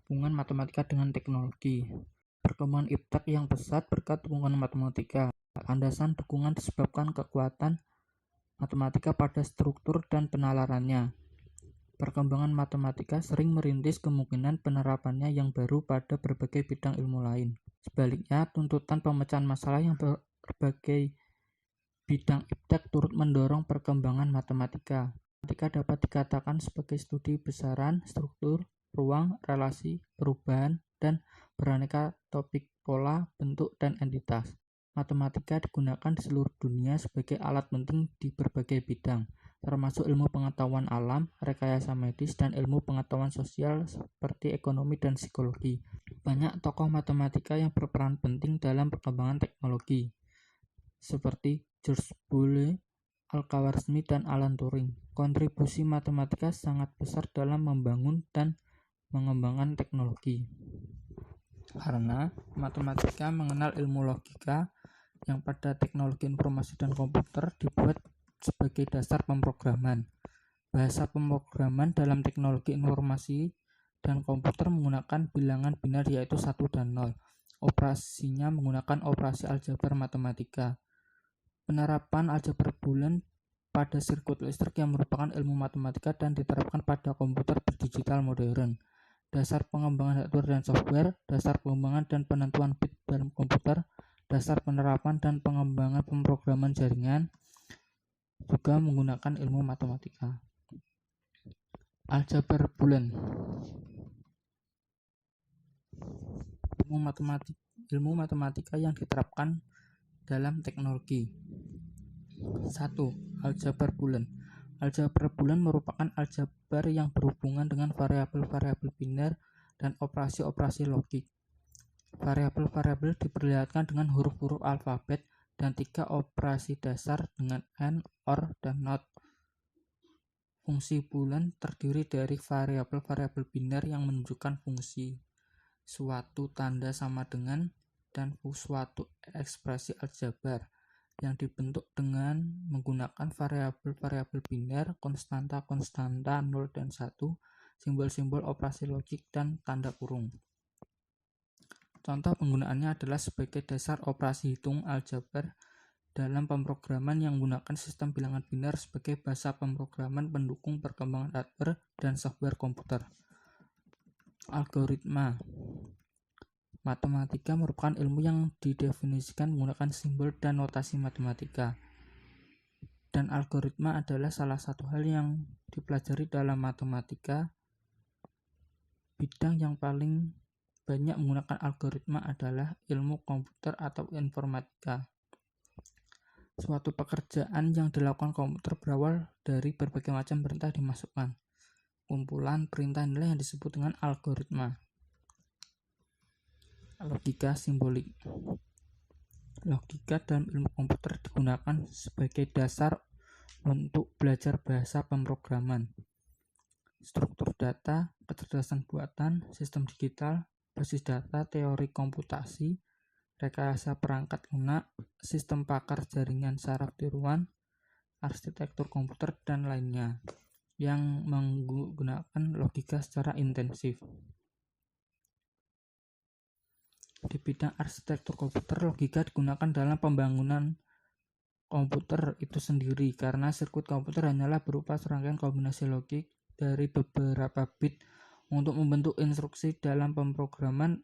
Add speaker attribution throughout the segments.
Speaker 1: hubungan matematika dengan teknologi. Perkembangan iptek yang pesat berkat dukungan matematika. Landasan dukungan disebabkan kekuatan matematika pada struktur dan penalarannya. Perkembangan matematika sering merintis kemungkinan penerapannya yang baru pada berbagai bidang ilmu lain. Sebaliknya, tuntutan pemecahan masalah yang berbagai bidang iptek turut mendorong perkembangan matematika. Matematika dapat dikatakan sebagai studi besaran, struktur, ruang, relasi, perubahan, dan beraneka topik pola, bentuk, dan entitas. Matematika digunakan di seluruh dunia sebagai alat penting di berbagai bidang, termasuk ilmu pengetahuan alam, rekayasa medis, dan ilmu pengetahuan sosial seperti ekonomi dan psikologi. Banyak tokoh matematika yang berperan penting dalam perkembangan teknologi, seperti George Boole, Al-Khwarizmi, dan Alan Turing. Kontribusi matematika sangat besar dalam membangun dan mengembangkan teknologi. Karena matematika mengenal ilmu logika yang pada teknologi informasi dan komputer dibuat sebagai dasar pemrograman. Bahasa pemrograman dalam teknologi informasi dan komputer menggunakan bilangan biner yaitu 1 dan 0. Operasinya menggunakan operasi aljabar matematika. Penerapan aljabar Boolean pada sirkuit listrik yang merupakan ilmu matematika dan diterapkan pada komputer berdigital modern. Dasar pengembangan hardware dan software, dasar pengembangan dan penentuan bit dalam komputer, dasar penerapan dan pengembangan pemrograman jaringan juga menggunakan ilmu matematika. Aljabar Boolean. Ilmu matematika yang diterapkan dalam teknologi. 1. Aljabar Boolean. Aljabar Boolean merupakan aljabar yang berhubungan dengan variabel-variabel biner dan operasi-operasi logik. Variabel-variabel diperlihatkan dengan huruf-huruf alfabet dan 3 operasi dasar dengan AND, OR, dan NOT. Fungsi Boolean terdiri dari variabel-variabel biner yang menunjukkan fungsi, suatu tanda sama dengan, dan suatu ekspresi aljabar yang dibentuk dengan menggunakan variabel-variabel biner, konstanta-konstanta 0 dan 1, simbol-simbol operasi logik, dan tanda kurung. Contoh penggunaannya adalah sebagai dasar operasi hitung aljabar dalam pemrograman yang menggunakan sistem bilangan biner sebagai bahasa pemrograman pendukung perkembangan hardware dan software komputer. Algoritma. Matematika merupakan ilmu yang didefinisikan menggunakan simbol dan notasi matematika. Dan algoritma adalah salah satu hal yang dipelajari dalam matematika. Bidang yang paling banyak menggunakan algoritma adalah ilmu komputer atau informatika. Suatu pekerjaan yang dilakukan komputer berawal dari berbagai macam perintah dimasukkan. Kumpulan perintah inilah yang disebut dengan algoritma. Logika simbolik. Logika dalam ilmu komputer digunakan sebagai dasar untuk belajar bahasa pemrograman, struktur data, kecerdasan buatan, sistem digital, basis data, teori komputasi, rekayasa perangkat lunak, sistem pakar jaringan saraf tiruan, arsitektur komputer, dan lainnya yang menggunakan logika secara intensif. Di bidang arsitektur komputer, logika digunakan dalam pembangunan komputer itu sendiri karena sirkuit komputer hanyalah berupa serangkaian kombinasi logik dari beberapa bit. Untuk membentuk instruksi dalam pemrograman,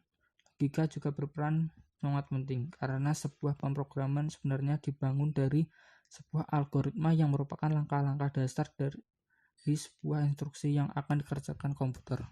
Speaker 1: logika juga berperan sangat penting karena sebuah pemrograman sebenarnya dibangun dari sebuah algoritma yang merupakan langkah-langkah dasar dari sebuah instruksi yang akan dikerjakan komputer.